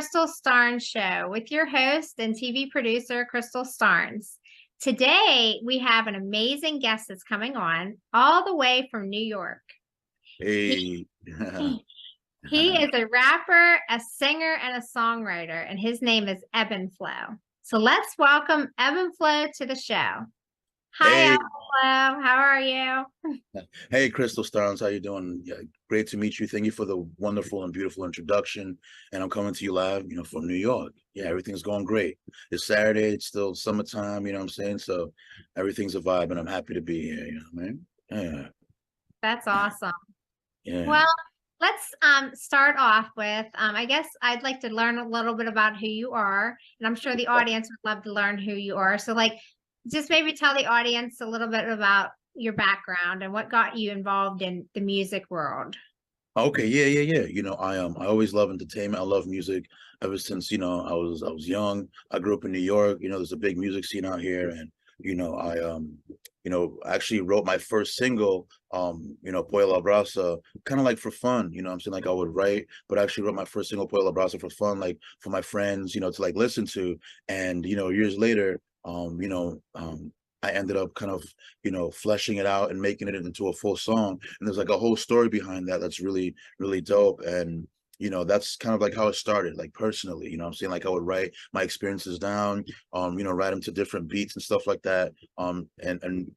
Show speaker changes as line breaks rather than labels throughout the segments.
Crystal Starnes Show with your host and TV producer, Crystal Starnes. Today, we have an amazing guest that's coming on all the way from New York.
Hey.
He is a rapper, a singer, and a songwriter, and his name is EbNFloW. So let's welcome EbNFloW to the show. Hi,
Hey.
EbNFloW. How are you?
Hey, Crystal Starnes, how you doing? Yeah, great to meet you. Thank you for the wonderful and beautiful introduction. And I'm coming to you live, from New York. Yeah, everything's going great. It's Saturday. It's still summertime, you know what I'm saying? So everything's a vibe, and I'm happy to be here, man? Yeah.
That's awesome.
Yeah.
Well, let's start off with, I guess I'd like to learn a little bit about who you are, and I'm sure the audience would love to learn who you are. So just maybe tell the audience a little bit about your background and what got you involved in the music world.
Okay, yeah. I always love entertainment. I love music ever since, I was young. I grew up in New York. There's a big music scene out here, and I actually wrote my first single, Pollo A La Brasa, kind of like for fun, I'm saying, like I would write, but I actually wrote my first single, Pollo A La Brasa, for fun, like for my friends, to like listen to. And years later, I ended up kind of, fleshing it out and making it into a full song. And there's like a whole story behind that that's really, really dope. And that's kind of like how it started, like personally, I'm saying, like I would write my experiences down, write them to different beats and stuff like that. And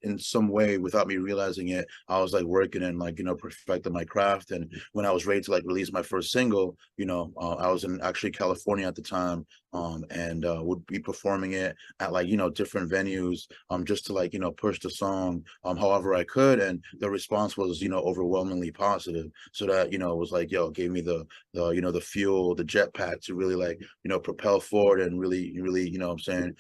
in some way, without me realizing it, I was like working and like, perfecting my craft. And when I was ready to like release my first single, I was in actually California at the time, and would be performing it at like, different venues, just to like, push the song, however I could. And the response was, overwhelmingly positive. So that, it was like, it gave me the fuel, the jetpack to really like, propel forward and really, really, what I'm saying,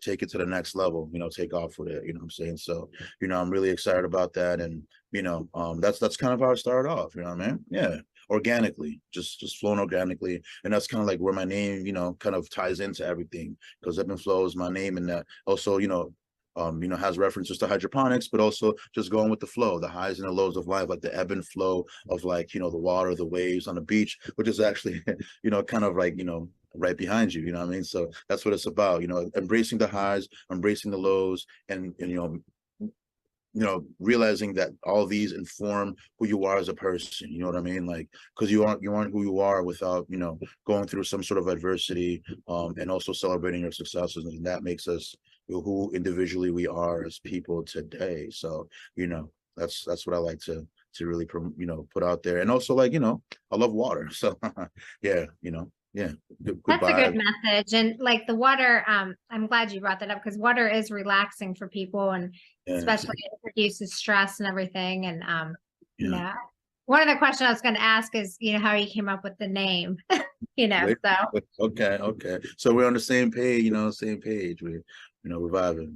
take it to the next level, take off with it, what I'm saying? So, I'm really excited about that. And, that's kind of how I started off, what I mean? Yeah. Organically, just flowing organically. And that's kind of like where my name, kind of ties into everything, because EbNFloW is my name. And that also, has references to hydroponics, but also just going with the flow, the highs and the lows of life, like the ebb and flow of like, the water, the waves on the beach, which is actually, kind of like, right behind you, what I mean? So that's what it's about, embracing the highs, embracing the lows, and realizing that all these inform who you are as a person, you know what I mean? Like, because you aren't who you are without, going through some sort of adversity, and also celebrating your successes. And that makes us who individually we are as people today. So, that's what I like to really, put out there. And also, like, I love water. So yeah, yeah, good
That's a good
vibe.
message. And like the water, I'm glad you brought that up because water is relaxing for people, and
Yeah,
especially it reduces stress and everything. And you
yeah.
know, one of the questions I was going to ask is, how you came up with the name,
Wait,
so
okay. So we're on the same page, same page. We're, we're vibing.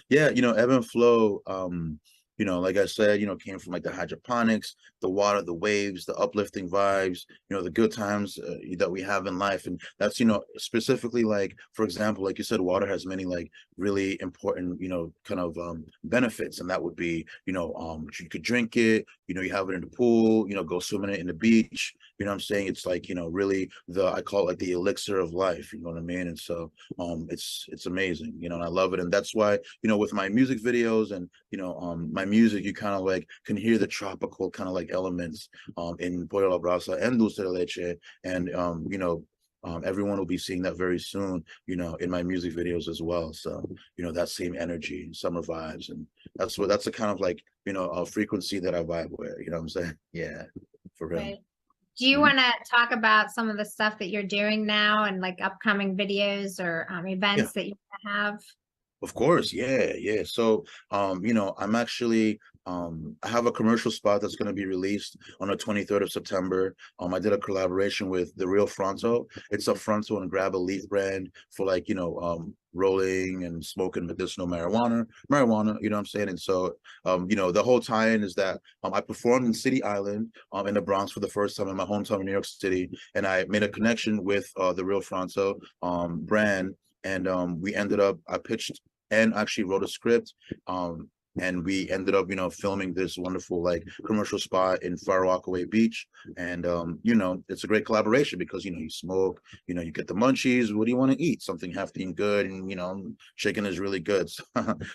Yeah, EbNFloW, like I said, came from like the hydroponics, the water, the waves, the uplifting vibes, the good times that we have in life. And that's, specifically like, for example, like you said, water has many like really important, kind of benefits. And that would be, you could drink it, you have it in the pool, go swimming it in the beach. What I'm saying? It's like, really I call it like the elixir of life, you know what I mean? And so it's amazing, and I love it. And that's why, with my music videos and, my music, you kind of like can hear the tropical kind of like elements in Pollo A La Brasa and Dulce de Leche. And everyone will be seeing that very soon, in my music videos as well. So, that same energy, summer vibes. And that's the kind of like, a frequency that I vibe with, you know what I'm saying? Yeah, for real.
right. Do you want to talk about some of the stuff that you're doing now and like upcoming videos or
Yeah.
events that you have?
Of course, yeah. So, I'm actually, I have a commercial spot that's going to be released on the 23rd of September. I did a collaboration with the Real Fronto. It's a fronto and grab a leaf brand for like, rolling and smoking medicinal marijuana, you know what I'm saying? And so, the whole tie-in is that I performed in City Island, in the Bronx for the first time in my hometown in New York City, and I made a connection with the Real Fronto brand. And we ended up, I pitched and actually wrote a script, and we ended up, you know, filming this wonderful like commercial spot in Far Rockaway Beach. And you know, it's a great collaboration because, you know, you smoke, you know, you get the munchies. What do you want to eat? Something hefty and good, and you know, chicken is really good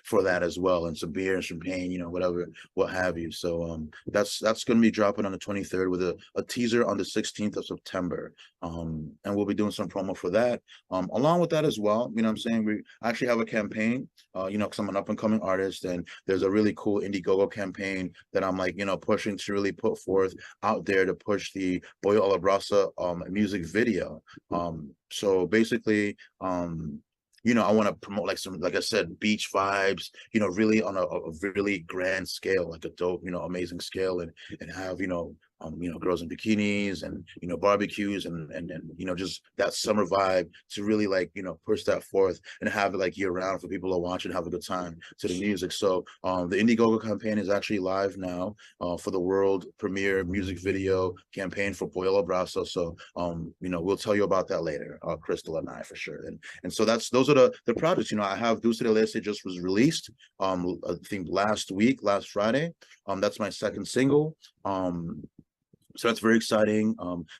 for that as well, and some beer and champagne, you know, whatever, what have you. So that's going to be dropping on the 23rd with a teaser on the 16th of September. And we'll be doing some promo for that. Along with that as well, you know what I'm saying, we actually have a campaign, you know, because I'm an up and coming artist, and there's a really cool Indiegogo campaign that I'm like, you know, pushing to really put forth out there to push the Pollo A La Brasa music video. So basically, you know, I want to promote like some, like I said, beach vibes, you know, really on a really grand scale, like a dope, you know, amazing scale, and have, you know, girls in bikinis and, you know, barbecues and you know, just that summer vibe to really like, you know, push that forth and have it like year round for people to watch and have a good time to the music. So the Indiegogo campaign is actually live now for the world premiere music video campaign for Pollo A La Brasa. So you know, we'll tell you about that later, Crystal and I, for sure. And so those are the projects. You know, I have Dulce de Leche just was released I think last Friday. That's my second single. So that's very exciting.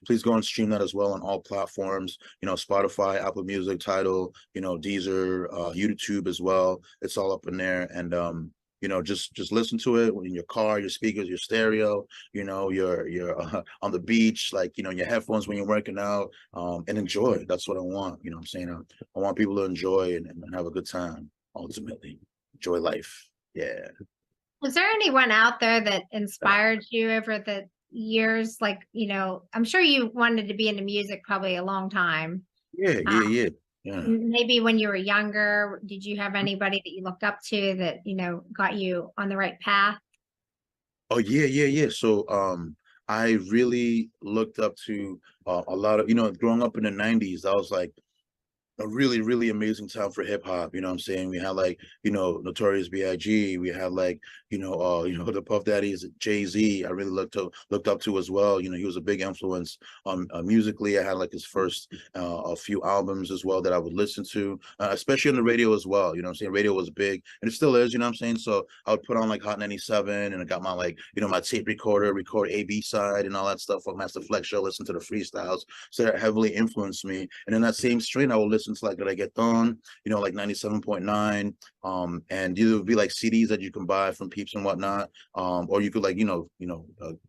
Please go and stream that as well on all platforms, you know, Spotify, Apple Music, Tidal, you know, Deezer, YouTube as well. It's all up in there. And you know, just listen to it in your car, your speakers, your stereo, you know, you're on the beach, like, you know, your headphones when you're working out, and enjoy. That's what I want. You know what I'm saying? I want people to enjoy and have a good time, ultimately. Enjoy life. Yeah.
Was there anyone out there that inspired you over the years? Like, you know, I'm sure you wanted to be into music probably a long time.
Yeah,
Uh,
yeah.
maybe when you were younger, did you have anybody that you looked up to that, you know, got you on the right path?
Oh yeah. So I really looked up to a lot of, you know, growing up in the 90s, I was like a really amazing time for hip hop. You know what I'm saying? We had like, you know, Notorious B.I.G. We had like, you know, the Puff Daddies, Jay-Z. I really looked up to as well. You know, he was a big influence musically. I had like his first a few albums as well that I would listen to, especially on the radio as well. You know what I'm saying? Radio was big, and it still is, you know what I'm saying? So I would put on like Hot 97, and I got my like, you know, my tape recorder, record A/B side and all that stuff on Master Flex Show, listen to the freestyles. So that heavily influenced me. And in that same strain, I would listen to like Reggaeton, you know, like 97.9. And these would be like CDs that you can buy from Peeps and whatnot. Or you could like,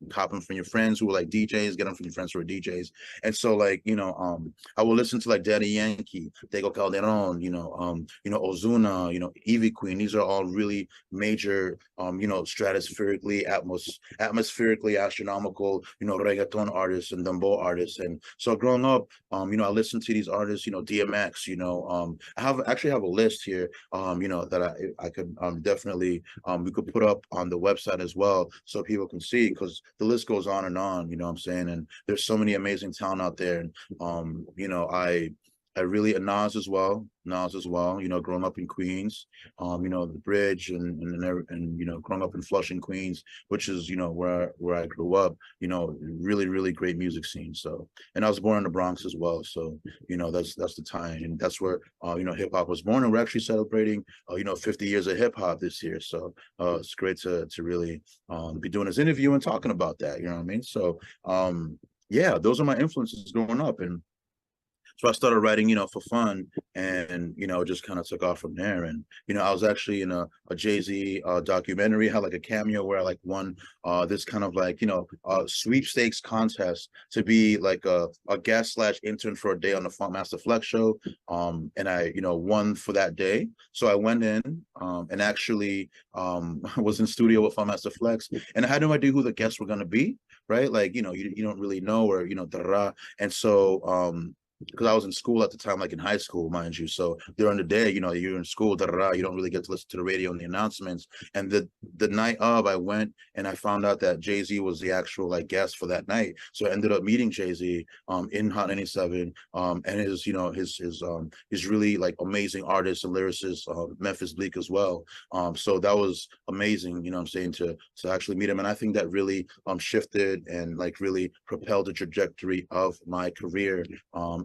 cop them from your friends who were like DJs, get them from your friends who are DJs. And so like, I will listen to like Daddy Yankee, Tego Calderon, Ozuna, Evie Queen. These are all really major, stratospherically, atmospherically astronomical, reggaeton artists and dembow artists. And so growing up, I listened to these artists, DMX, I actually have a list here, that I could definitely, we could put up on the website as well so people can see, because the list goes on and on, you know what I'm saying? And there's so many amazing talent out there. And, I really, Nas as well, growing up in Queens, the Bridge and growing up in Flushing, Queens, which is, where I grew up, really great music scene. So, and I was born in the Bronx as well. So, that's the time. And that's where, hip hop was born. And we're actually celebrating, 50 years of hip hop this year. So it's great to really be doing this interview and talking about that, you know what I mean? So, yeah, those are my influences growing up. And so I started writing, for fun, and just kind of took off from there. And I was actually in a Jay-Z documentary, had like a cameo where I like won this kind of like sweepstakes contest to be like a guest slash intern for a day on the Funk Master Flex show, and I won for that day. So I went in and actually was in studio with Funk Master Flex, and I had no idea who the guests were going to be, right? Like you don't really know, or and so because I was in school at the time, like in high school, mind you. So during the day, you're in school, you don't really get to listen to the radio and the announcements. And the night of, I went and I found out that Jay-Z was the actual like guest for that night. So I ended up meeting Jay-Z in Hot 97, and his really like amazing artist and lyricist, Memphis Bleek as well. So that was amazing, what I'm saying, to actually meet him. And I think that really shifted and like really propelled the trajectory of my career.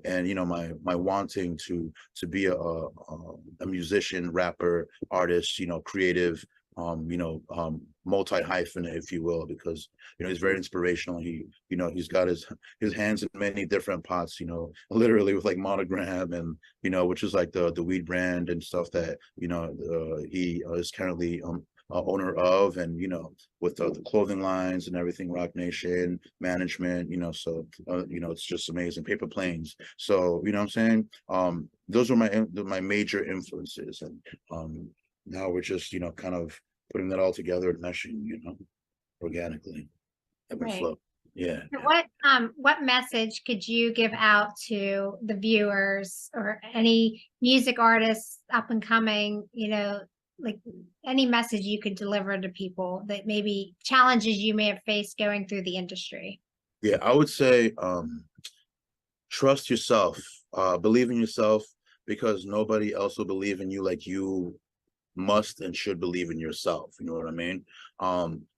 And my wanting to be a musician, rapper, artist, creative, multi-hyphenate, if you will, because he's very inspirational. He's got his hands in many different pots, literally with like Monogram, and which is like the weed brand and stuff that he is currently owner of, and with the clothing lines and everything, Rock Nation management, so it's just amazing. Paper Planes. So what I'm saying, those are my major influences, and now we're just kind of putting that all together and meshing, organically.
Right.
EbNFloW. Yeah.
What message could you give out to the viewers or any music artists up and coming, like any message you could deliver to people that maybe challenges you may have faced going through the industry?
Yeah, I would say trust yourself, believe in yourself, because nobody else will believe in you like you must and should believe in yourself. You know what I mean?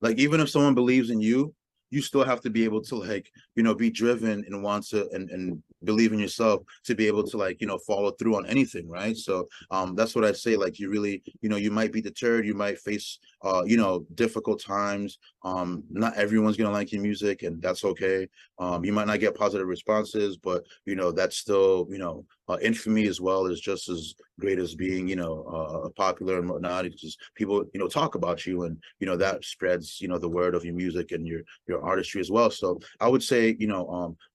Like, even if someone believes in you, you still have to be able to, like, be driven and want to and believe in yourself to be able to, like, follow through on anything, right? So that's what I say. Like, you really, you might be deterred, you might face difficult times. Not everyone's gonna like your music, and that's okay. You might not get positive responses, but that's still, infamy as well is just as great as being popular and whatnot, because people talk about you, and that spreads the word of your music and your artistry as well. So I would say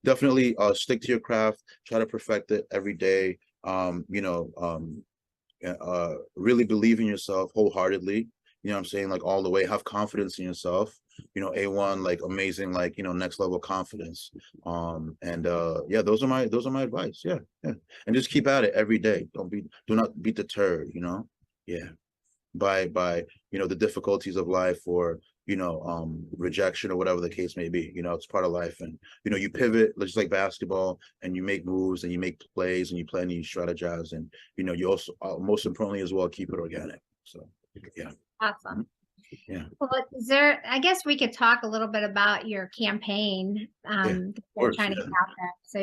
definitely stick to your craft, try to perfect it every day. Really believe in yourself wholeheartedly, what I'm saying, like, all the way. Have confidence in yourself, A1, like, amazing, like, next level confidence. And yeah, those are my advice. Yeah, yeah. And just keep at it every day. Do not be deterred, yeah, by the difficulties of life, or rejection, or whatever the case may be. It's part of life, and you pivot just like basketball, and you make moves, and you make plays, and you plan, and you strategize, and you also, most importantly as well, keep it organic. So yeah.
Awesome.
Yeah.
Well, I guess we could talk a little bit about your campaign,
Yeah,
that
of
you're
course.
trying to
Yeah.
get out there. So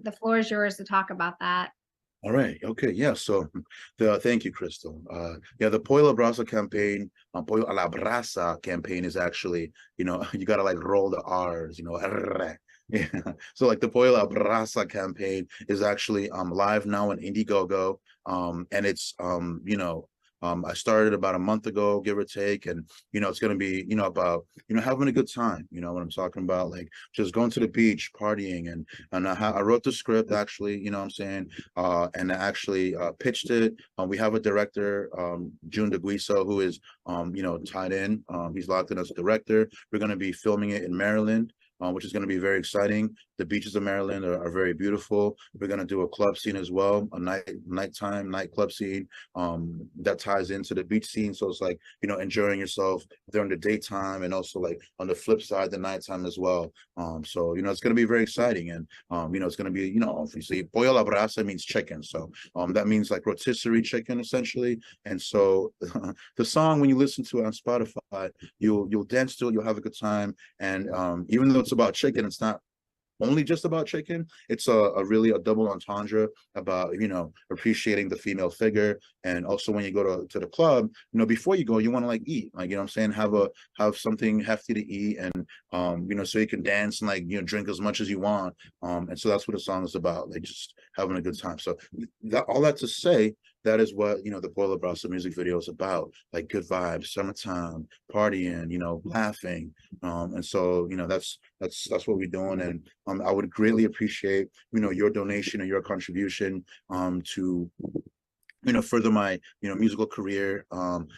the floor is yours to talk about that.
All right. Okay. Yeah. So, thank you, Crystal. Yeah, the Pollo A La Brasa campaign, Pollo A La Brasa campaign is actually, you gotta, like, roll the R's, yeah. So, like, the Pollo A La Brasa campaign is actually live now on Indiegogo. And it's I started about a month ago, give or take, and it's gonna be about having a good time. What I'm talking about, like, just going to the beach, partying, and I wrote the script, actually. What I'm saying, and I actually pitched it. We have a director, June DeGuiso, who is tied in. He's locked in as a director. We're going to be filming it in Maryland, which is going to be very exciting. The beaches of Maryland are very beautiful. We're going to do a club scene as well, a nighttime nightclub scene that ties into the beach scene. So it's like, enjoying yourself during the daytime, and also, like, on the flip side, the nighttime as well. So it's going to be very exciting, and it's going to be, obviously, Pollo A La Brasa means chicken, so that means, like, rotisserie chicken, essentially. And so the song, when you listen to it on Spotify, you'll dance to it, you'll have a good time. And even though it's about chicken, it's not only just about chicken. It's a really a double entendre about appreciating the female figure. And also, when you go to the club, before you go, you want to, like, eat, like, I'm saying, have something hefty to eat, and so you can dance and, like, drink as much as you want. And so that's what the song is about, like, just having a good time. So all that to say, that is what the Pollo A La Brasa music video is about, like, good vibes, summertime, partying, laughing. And so that's what we're doing. And I would greatly appreciate your donation and your contribution to further my musical career,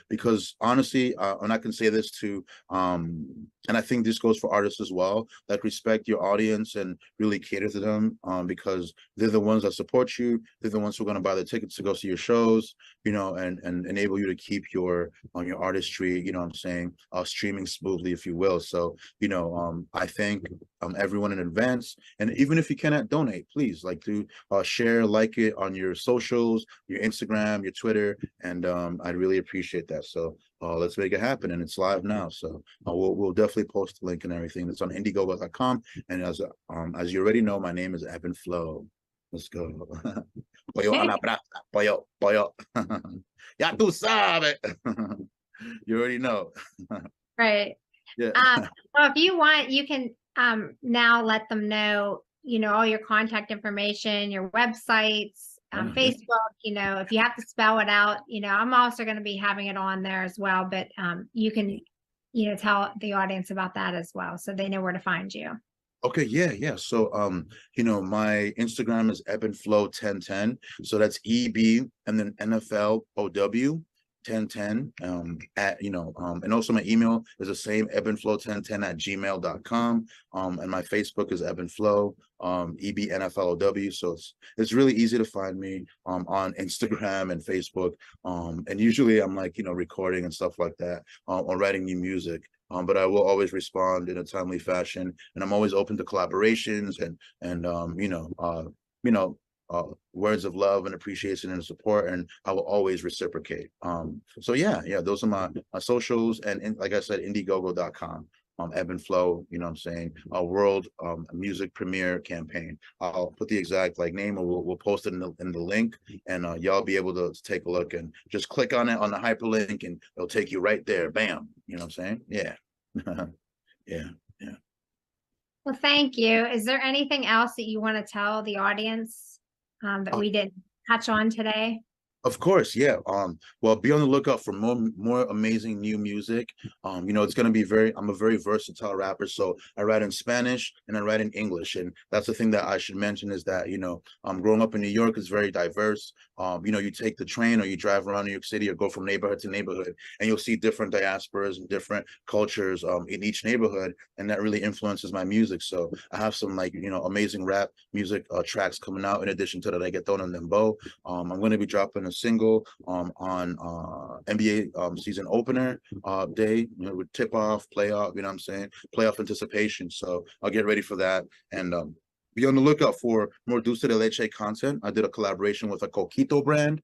because honestly, and I can say this to and I think this goes for artists as well, like, respect your audience and really cater to them, because they're the ones that support you. They're the ones who are going to buy the tickets to go see your shows, and enable you to keep your artistry, what I'm saying, streaming smoothly, if you will. So I thank everyone in advance. And even if you cannot donate, please, like, to share, like it on your socials, your Instagram, your Twitter, and I'd really appreciate that. So let's make it happen, and it's live now. So we'll definitely post the link and everything. It's on Indiegogo.com, and as you already know, my name is EbNFloW. Let's go. Pollo A La Brasa, pollo. Ya tú sabes. You already know.
Right.
Yeah.
Well, if you want, you can now let them know, all your contact information, your websites,
Yeah, yeah.
Facebook, if you have to spell it out, I'm also going to be having it on there as well, but you can, tell the audience about that as well, so they know where to find you.
Okay, yeah, yeah. So my Instagram is EbNFlow 1010. So that's EB and then NFLOW 1010. And also my email is the same, ebnflow1010@gmail.com. And my Facebook is EbNFlow, EbNFlow. So it's really easy to find me on Instagram and Facebook. And usually I'm like, recording and stuff like that, or writing new music. But I will always respond in a timely fashion, and I'm always open to collaborations and words of love and appreciation and support, and I will always reciprocate. So yeah, those are my socials, and like I said, Indiegogo.com. Ebb and Flow, I'm saying, a world music premiere campaign. I'll put the exact name, or we'll post it in the link, and y'all be able to take a look and just click on it on the hyperlink, and it'll take you right there. Bam. You know what I'm saying? Yeah. Yeah. Yeah.
Well, thank you. Is there anything else that you want to tell the audience that we didn't touch on today?
Of course, yeah. Well, be on the lookout for more amazing new music. It's gonna be I'm a very versatile rapper, so I write in Spanish and I write in English. And that's the thing that I should mention, is that, growing up in New York is very diverse. You take the train or you drive around New York City or go from neighborhood to neighborhood, and you'll see different diasporas and different cultures in each neighborhood, and that really influences my music. So I have some amazing rap music tracks coming out in addition to that I get thrown in Dembow. I'm gonna be dropping a single on NBA season opener day, with tip off, playoff, you know what I'm saying, playoff anticipation. So I'll get ready for that, and be on the lookout for more Dulce de Leche content. I did a collaboration with a Coquito brand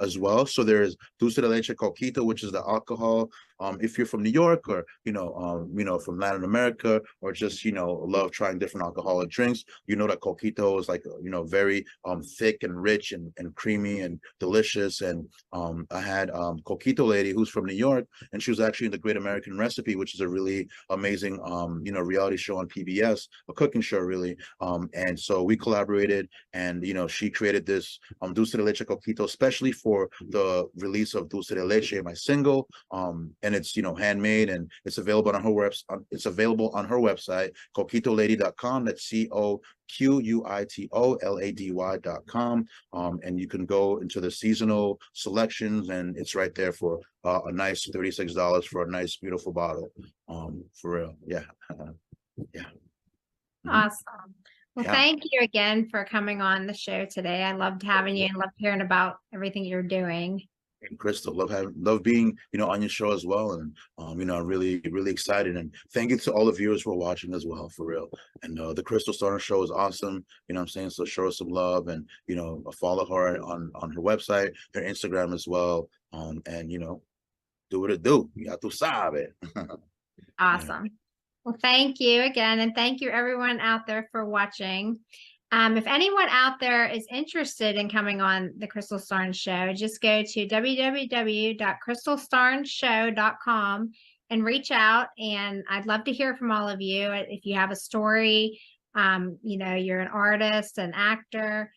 as well. So there's Dulce de Leche Coquito, which is the alcohol. If you're from New York, or from Latin America, or just love trying different alcoholic drinks, that Coquito is very thick and rich and creamy and delicious. And I had Coquito lady who's from New York, and she was actually in the Great American Recipe, which is a really amazing reality show on PBS, a cooking show really. And so we collaborated, and she created this Dulce de Leche Coquito especially for the release of Dulce de Leche, my single. And it's handmade, and it's available on her website. It's available on her website, coquitolady.com. That's COQUITOLADY.com. And you can go into the seasonal selections, and it's right there for a nice $36 for a nice beautiful bottle. For real. Yeah. Yeah.
Awesome. Well,
Yeah.
thank you again for coming on the show today. I loved having you and loved hearing about everything you're doing.
And Crystal, love being on your show as well, and really excited, and thank you to all the viewers who are watching as well, for real. And the Crystal STARNES show is awesome, what I'm saying. So show her some love, and follow her on her website, her Instagram as well, and do what it do. Ya tu sabe.
Awesome.
Yeah.
Well, thank you again, and thank you everyone out there for watching. If anyone out there is interested in coming on the Crystal STARNES show, just go to www.crystalstarnesshow.com and reach out. And I'd love to hear from all of you. If you have a story, you're an artist, an actor,